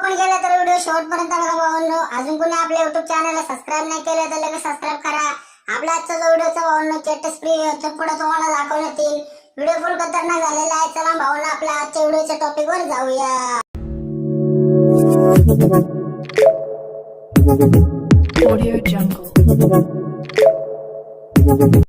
आपण गेला तर व्हिडिओ शेवटपर्यंत बघा भावांनो। अजून कोणी आपल्या YouTube चॅनलला सबस्क्राइब नाही केलं तर लगेच सबस्क्राइब करा। आपला आजचा जो व्हिडिओचा भावांनो चेटस फ्री पुढे तुम्हाला दाखवण्यात येईल। व्हिडिओ फुल खतरनाक झालेला आहे। चला भावांनो आपल्या आजच्या व्हिडिओच्या टॉपिक वर जाऊया। Audio Jungle.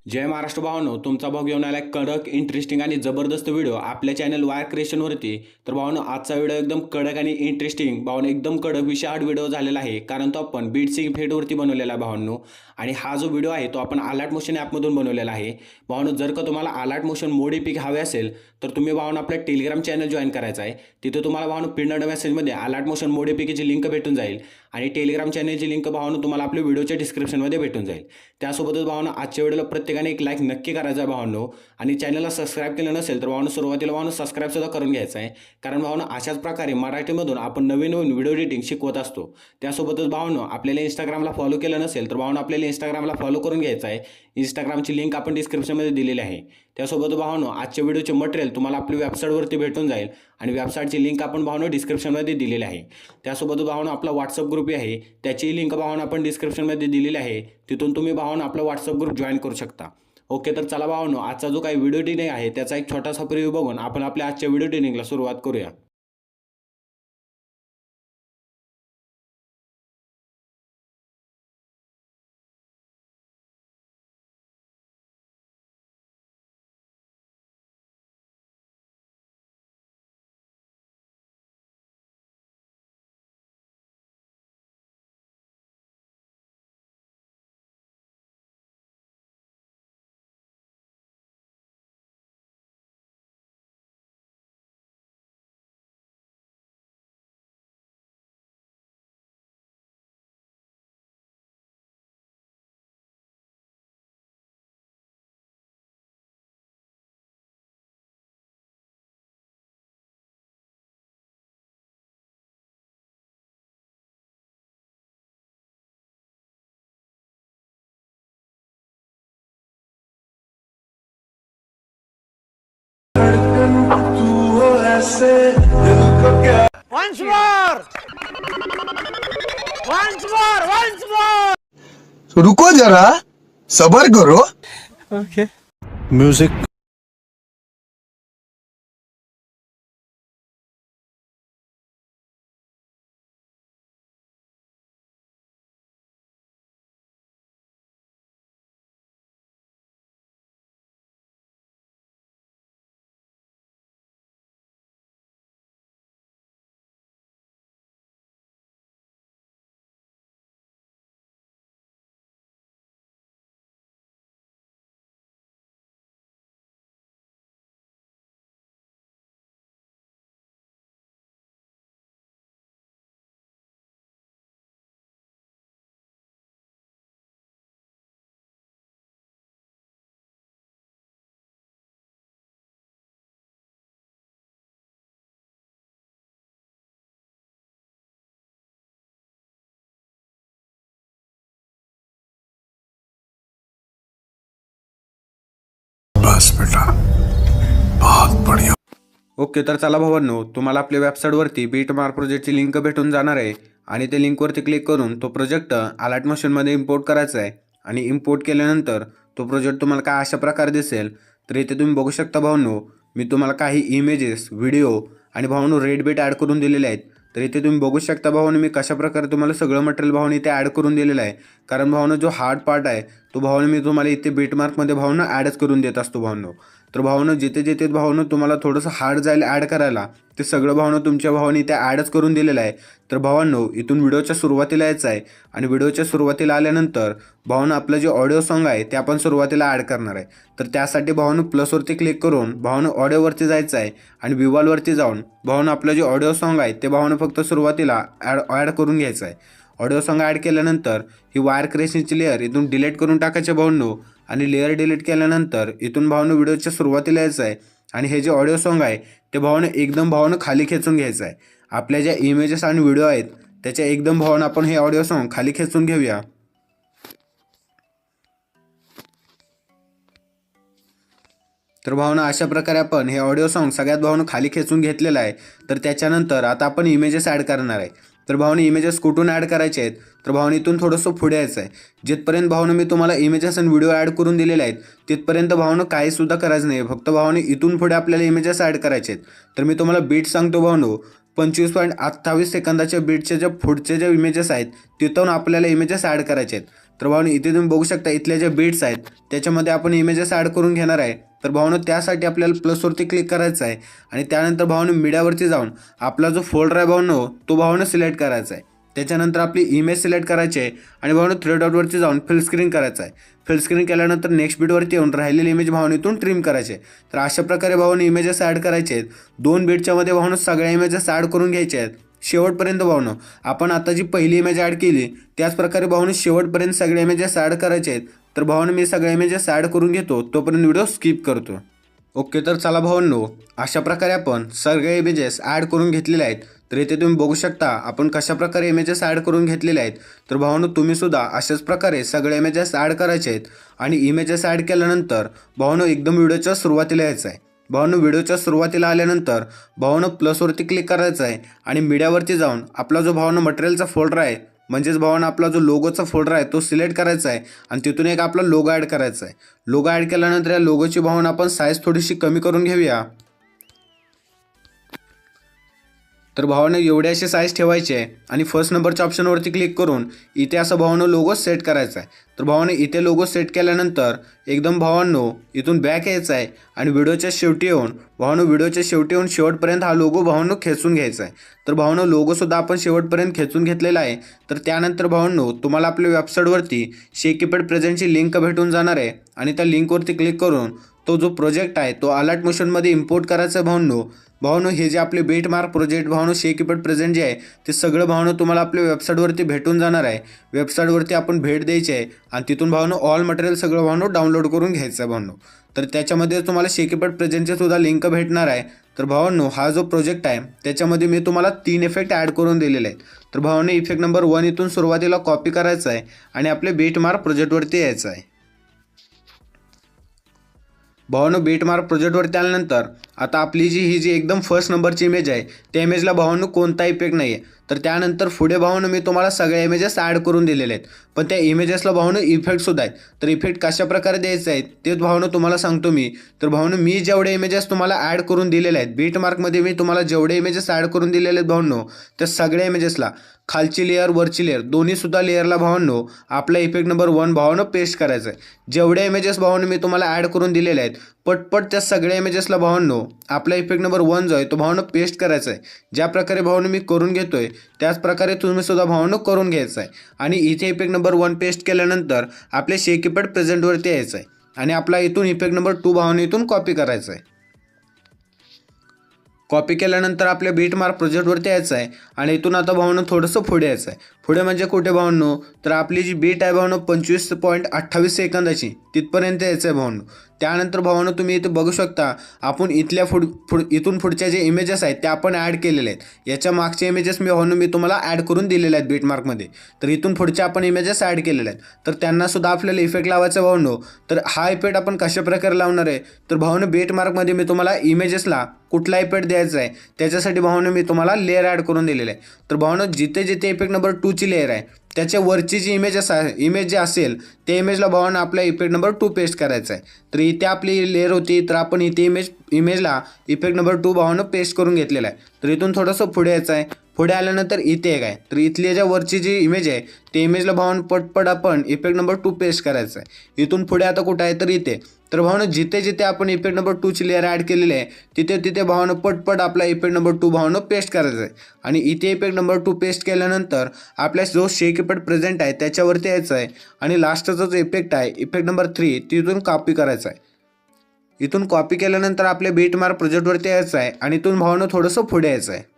जय महाराष्ट्र भावांनो, तुमचा भाऊ घेऊन आलाय कडक इंटरेस्टिंग आणि जबरदस्त व्हिडिओ आपल्या चॅनल वायर क्रिएशन वरती। तर भावांनो आजचा व्हिडिओ एकदम कडक आणि इंटरेस्टिंग भावांनो एकदम कडक विषयावर व्हिडिओ झालेला आहे, कारण तो आपण बीटसिंग इफेक्ट वरती बनवलेला आहे भावांनो। आणि हा जो व्हिडिओ आहे तो आपण अलर्ट मोशन ॲप मधून बनवलेला आहे भावांनो। जर का तुम्हाला अलर्ट मोशन मोडिफिक हवे असेल तर तुम्ही भावांनो आपल्या टेलिग्राम चॅनल जॉइन करायचा आहे। तिथे तुम्हाला भावांनो पिनड मेसेजमध्ये अलर्ट मोशन मोडिफिकेची लिंक भेटून जाईल आणि टेलिग्राम चॅनलची लिंक भावांनो तुम्हाला आपल्या व्हिडिओच्या डिस्क्रिप्शनमध्ये भेटून जाईल। त्यासोबतच भावांनो आजच्या व्हिडिओला प्रत्येकाने एक लाईक नक्की करायचा आहे भावांनो। आणि चॅनलला सबस्क्राइब केलं नसेल तर भावांनो सुरुवातीला भावांनो सबस्क्राइब सुद्धा करून घ्यायचं आहे, कारण भावांनो अशाच प्रकारे मराठीमधून आपण नवीन व्हिडिओ एडिटिंग शिकवत असतो। त्यासोबतच भावांनो आपल्याला इंस्टाग्रामला फॉलो केलं नसेल तर भावांनो आपल्याला इंस्टाग्रामला फॉलो करून घ्यायचं आहे। इंस्टाग्रामची लिंक आपण डिस्क्रिप्शनमध्ये दिलेली आहे। त्यासोबत भावांनो आजच्या व्हिडिओचे मटेरियल तुम्हाला आपल्या वेबसाईटवरती भेटून जाईल आणि वेबसाईटची लिंक आपण भावांनो डिस्क्रिप्शनमध्ये दिलेली आहे। त्यासोबत भावांनो आपला व्हॉट्सअप ग्रुप आहे, त्याची लिंक भावांनो आपण डिस्क्रिप्शनमध्ये दिलेली आहे। तिथून तुम्ही भावांनो आपला व्हॉट्सअप ग्रुप जॉइन करू शकता। ओके, तर चला भावांनो आजचा जो काही व्हिडिओ एडिटिंग आहे त्याचा एक छोटासा प्रिव्ह्यू बघून आपण आपल्या आजच्या व्हिडिओ एडिटिंगला सुरुवात करूया। Once more! Once more! Once more! रुको जरा सबर करो। Okay. Music. बस बेटा, बहुत बढ़िया। ओके, तर चला भावांनो तुम्हाला आपल्या वेबसाईटवरती बीटमार्क प्रोजेक्टची लिंक भेटून जाणार आहे आणि ते लिंकवरती क्लिक करून तो प्रोजेक्ट अलर्ट मोशनमध्ये इम्पोर्ट करायचा आहे। आणि इम्पोर्ट केल्यानंतर तो प्रोजेक्ट तुम्हाला काय अशा प्रकारे दिसेल। तर इथे तुम्ही बघू शकता भावांनो, मी तुम्हाला काही इमेजेस, व्हिडिओ आणि भावांनो रेड बीट ॲड करून दिलेले आहेत। तर इथे तुम्ही बघू शकता भावांनो मी कशा प्रकारे तुम्हाला सगळं मटेरियल भावांनो इथे ॲड करून दिलेलं आहे, कारण भावांनो जो हार्ड पार्ट आहे तो भावांनो मी तुम्हाला इथे बीटमार्कमध्ये भावांनो ॲडच करून देत असतो भावांनो। तर भावांनो जिथे जिथे भावांनो तुम्हाला थोडंसं हार्ड जाईल ॲड करायला ते सगळं भावांनो तुमच्या भावांनी इथे ॲडच करून दिलेलं आहे। तर भावांनो इथून व्हिडिओच्या सुरुवातीला यायचं आहे आणि व्हिडिओच्या सुरुवातीला आल्यानंतर भावांनो आपलं जे ऑडिओ सॉन्ग आहे ते आपण सुरुवातीला ॲड करणार आहे। तर त्यासाठी भावांनो प्लसवरती क्लिक करून भावांनो ऑडिओवरती जायचं आहे आणि विवालवरती जाऊन भावांनो आपलं जे ऑडिओ सॉन्ग आहे ते भावांनो फक्त सुरुवातीला ॲड करून घ्यायचं आहे। ऑडिओ सॉन्ग ॲड केल्यानंतर ही वायर क्रिएशनची लेअर इथून डिलीट करून टाकायचे भावांनो आणि लेअर डिलीट केल्यानंतर इथून भावांनो व्हिडिओच्या सुरुवातीला यायचं आहे आणि हे जे ऑडिओ सॉन्ग आहे ते भावांनो एकदम भावांनो खाली खेचून घ्यायचं आहे। आपल्या ज्या इमेजेस आणि व्हिडिओ आहेत त्याच्या एकदम भावांनो आपण हे ऑडिओ सॉन्ग खाली खेचून घेऊया। तर भावनो अशा प्रकारे आपण हे ऑडिओ सॉन्ग सगळ्यात भावनो खाली खेचून घेतलेलं आहे. तर त्याच्यानंतर आता आपण इमेजेस ॲड करणार आहे. तर भावनो इमेजेस कुठून ॲड करायचे आहेत, तर भावनो इथून थोडंसं पुढे यायचं आहे. जिथपर्यंत भावनो मी तुम्हाला इमेजेस आणि व्हिडिओ ॲड करून दिलेले आहेत तिथपर्यंत भावनो काहीसुद्धा करायचं नाही. फक्त भावनो इथून पुढे आपल्याला इमेजेस ॲड करायचे आहेत. तर मी तुम्हाला बीट सांगतो भावनो, 25.28 सेकंदाच्या बीटचे जे पुढचे जे इमेजेस आहेत तिथून आपल्याला इमेजेस ॲड करायचे आहेत. तर भावनो इथे तुम्ही बघू शकता इथल्या ज्या बीट्स आहेत त्याच्यामध्ये आपण इमेजेस ॲड करून घेणार आहे. तर भावनो त्यासाठी आपल्याला प्लसवरती क्लिक करायचं आहे आणि त्यानंतर भावनो मीडियावरती जाऊन आपला जो फोल्डर आहे भावनो तो भावनो सिलेक्ट करायचा आहे. त्याच्यानंतर आपली इमेज सिलेक्ट करायची आहे आणि भावनो थ्री डॉटवरती जाऊन फिल स्क्रीन करायचं आहे. फिल स्क्रीन केल्यानंतर नेक्स्ट बीटवरती येऊन राहिलेली इमेज भावनो इथून ट्रिम करायचे. तर अशा प्रकारे भावनो इमेजेस ॲड करायचे आहेत. 2 बीटच्या मध्ये भावनो सगळ्या इमेजेस ॲड करून घ्यायचे आहेत. शेवटपर्यंत भावनो आपण आता जी पहिली इमेज ॲड केली त्याच प्रकारे भावनो शेवटपर्यंत सगळे इमेजेस ॲड करायचे आहेत. तर भावनो मी सगळे इमेजेस ॲड करून घेतो, तोपर्यंत व्हिडिओ स्किप करतो. ओके, तर चला भावांनो, अशा प्रकारे आपण सगळे इमेजेस ॲड करून घेतलेले आहेत. तर इथे तुम्ही बघू शकता आपण कशा प्रकारे इमेजेस ॲड करून घेतलेले आहेत. तर भावांनो तुम्हीसुद्धा अशाच प्रकारे सगळे इमेजेस ॲड करायचे आहेत आणि इमेजेस ॲड केल्यानंतर भावांनो एकदम व्हिडिओच्या सुरुवातीला यायचं आहे. भावांनो व्हिडिओच्या सुरुवातीला आल्यानंतर भावांनो प्लसवरती क्लिक करायचं आहे आणि मीडियावरती जाऊन आपला जो भावांनो मटेरियलचा फोल्डर आहे म्हणजेच भावांनो आपला जो लोगोचा फोल्डर आहे तो सिलेक्ट करायचा आहे आणि तिथून एक आपला लोगो ॲड करायचा आहे. लोगो ॲड केल्यानंतर या लोगोची भावांनो आपण साईज थोडीशी कमी करून घेऊया. तर भावांनो एवढी अशी साईज ठेवायची आहे आणि फर्स्ट नंबरच्या ऑप्शनवरती क्लिक करून इथे असं भावांनो लोगो सेट करायचा आहे. तर भावांनो इथे लोगो सेट केल्यानंतर एकदम भावांनो इथून बॅक यायचं आहे आणि व्हिडिओच्या शेवटी येऊन शेवटपर्यंत हा लोगो भावांनो खेचून घ्यायचा आहे. तर भावांनो लोगोसुद्धा आपण शेवटपर्यंत खेचून घेतलेला आहे. तर त्यानंतर भावांनो तुम्हाला आपल्या वेबसाईटवरती शेकीपॅड प्रेझेंटची लिंक भेटून जाणार आहे आणि त्या लिंकवरती क्लिक करून तो जो प्रोजेक्ट आहे तो अलर्ट मोशनमध्ये इम्पोर्ट करायचा आहे. भावांनो हे जे आपले बीट मार्क प्रोजेक्ट भावांनो शेकीपॅड प्रेझेंट जे आहे ते सगळं भावांनो तुम्हाला आपल्या वेबसाईटवरती भेटून जाणार आहे. वेबसाईटवरती आपण भेट द्यायची आहे आणि तिथून भावांनो ऑल मटेरियल सगळं भावांनो डाउनलोड करून घ्यायचं आहे भावांनो. तर त्याच्यामध्ये तुम्हाला शेकीपॅड प्रेझेंटचे सुद्धा लिंक भेटणार आहे. तर भावांनो हा जो प्रोजेक्ट आहे त्याच्यामध्ये मी तुम्हाला 3 इफेक्ट ॲड करून दिलेले आहेत. तर भावांनो इफेक्ट नंबर 1 इथून सुरुवातीला कॉपी करायचा आहे आणि आपले बीट मार्क प्रोजेक्टवरती यायचं आहे. भावांनो बीट मार्क प्रोजेक्टवरती आल्यानंतर आता आपली ही जी एकदम फर्स्ट नंबरची इमेज आहे त्या इमेजला भावांनो कोणता इफेक्ट नाही आहे. तर त्यानंतर पुढे भावांनो मी तुम्हाला सगळ्या इमेजेस ॲड करून दिलेले आहेत पण त्या इमेजेसला भावांनो इफेक्टसुद्धा आहेत. तर इफेक्ट कशा प्रकारे द्यायचे आहेत ते भावांनो तुम्हाला सांगतो मी. तर भावांनो मी जेवढे इमेजेस तुम्हाला ॲड करून दिलेले आहेत बीट मार्कमध्ये मी तुम्हाला जेवढे इमेजेस ॲड करून दिलेले आहेत भावांनो त्या सगळ्या इमेजेसला खालची लेअर वरची लेअर दोन्हीसुद्धा लेअरला भावांनो आपला इफेक्ट नंबर 1 भावांनो पेस्ट करायचा आहे. जेवढे इमेजेस भावांनो मी तुम्हाला ॲड करून दिलेले आहेत पटपट त्या सगळ्या इमेजेसला भावांनो आपला इफेक्ट नंबर 1 जो आहे तो भावांनो पेस्ट करायचा आहे. ज्या प्रकारे भावांनो मी करून घेतोय त्याच प्रकारे तुम्ही सुद्धा भावांनो करून घ्यायचा आहे. आणि इथे इफेक्ट नंबर 1 पेस्ट केल्यानंतर आपल्या शेकीपॅड प्रेझेंटवरती यायचं आहे आणि आपला इथून इफेक्ट नंबर 2 भावांनो इथून कॉपी करायचा आहे. कॉपी केल्यानंतर आपल्या बीट मार्क प्रोजेक्टवरती यायचं आहे आणि इथून आता भावांनो थोडंसं पुढे यायचं आहे. पुढे म्हणजे कुठे भावांनो, तर आपली जी बीट आहे भावांनो 25.28 सेकंदाची तिथपर्यंत यायचं आहे भावांनो. त्यानंतर भावांनो तुम्ही इथे बघू शकता आपण इथल्या इथून पुढच्या जे इमेजेस आहेत त्या आपण ॲड केलेले आहेत. याच्या मागचे इमेजेस मी तुम्हाला ॲड करून दिलेले आहेत बीट मार्कमध्ये. तर इथून पुढच्या आपण इमेजेस ॲड केलेले आहेत. तर त्यांनासुद्धा आपल्याला इफेक्ट लावायचा भावांनो. तर हा इफेक्ट आपण कशा प्रकारे लावणार आहे तर भावांनो बीट मार्कमध्ये मी तुम्हाला इमेजेसला कुठला इफेक्ट द्यायचा आहे त्याच्यासाठी भावांनो मी तुम्हाला लेअर ॲड करून दिलेले आहे. तर भावांनो जिथे जिथे इफेक्ट नंबर 2 ची लेअर आहे त्याच्या वरची जी इमेज जे असेल त्या इमेजला भावांनो आपल्या इफेक्ट नंबर 2 पेस्ट करायचा आहे. तर इथे आपली लेअर होती तर आपण इथे इमेजला इफेक्ट नंबर 2 भावांनो पेस्ट करून घेतलेला आहे. तर इथून थोडंसं पुढे यायचं आहे. पुढे आल्यानंतर इथे एक आहे तर इथली ज्या वरची जी इमेज आहे ते इमेजला भावांनो पटपट आपण इफेक्ट नंबर 2 पेस्ट करायचा आहे. इथून पुढे आता कुठं आहे तर इथे. तर भावांनो जिथे जिथे आपण इफेक्ट नंबर 2 ची लेअर ॲड केलेली आहे तिथे तिथे भावांनो पटपट आपला इफेक्ट नंबर 2 भावांनो पेस्ट करायचा आहे. आणि इथे इफेक्ट नंबर 2 पेस्ट केल्यानंतर आपल्या जो शेकीपॅड प्रेझेंट आहे त्याच्यावरती यायचं आहे आणि लास्टचा जो इफेक्ट आहे इफेक्ट नंबर 3 तिथून कॉपी करायचा आहे. इथून कॉपी केल्यानंतर आपल्या बीट मार्क प्रोजेक्टवरती यायचं आहे आणि इथून भावांनो थोडंसं पुढे यायचं आहे.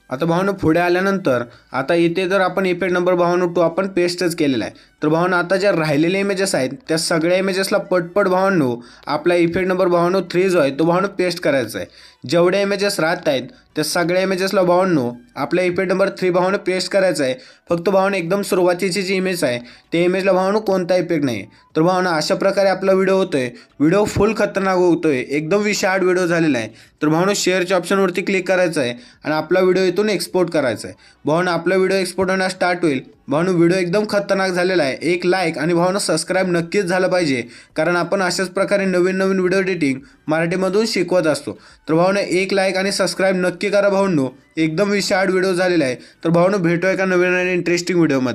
आता भावांनो पुढे आल्यानंतर आता इथे जर आपण इफेक्ट नंबर भावांनो 2 आपण पेस्टच केलेला आहे तर भावांनो आता ज्या राहिलेले इमेजेस आहेत त्या सगळ्या इमेजेसला पटपट भावांनो आपला इफेक्ट नंबर भावांनो 3 जो आहे तो भावांनो पेस्ट करायचा आहे. जेवढे इमेजेस राहत आहेत त्या सगळ्या इमेजेसला भावांनो आपला इफेक्ट नंबर 3 भावांनो पेस्ट करायचा आहे. फक्त भावांनो एकदम सुरुवातीची जी इमेज आहे त्या इमेजला भावांनो कोणता इफेक्ट नाही. तर भावांनो अशा प्रकारे आपला व्हिडिओ होतोय. व्हिडिओ फुल खतरनाक होतोय, एकदम विशाळ व्हिडिओ झालेला आहे. तर भावांनो शेअरच्या ऑप्शनवरती क्लिक करायचं आहे आणि आपला व्हिडिओ इथून एक्सपोर्ट करायचा आहे. भावांनो आपला व्हिडिओ एक्सपोर्ट होण्यास स्टार्ट होईल. भावांनो व्हिडिओ एकदम खतरनाक झालेला आहे. एक लाईक आणि भावांनो सबस्क्राईब नक्कीच झालं पाहिजे, कारण आपण अशाच प्रकारे नवीन नवीन व्हिडिओ एडिटिंग मराठीमधून शिकवत असतो. तर भावांनो एक लाईक आणि सबस्क्राईब नक्की करा भावांनो. एकदम विशाळ व्हिडिओ झालेला आहे. तर भावांनो भेटूया एका नवीन आणि इंटरेस्टिंग व्हिडिओमध्ये.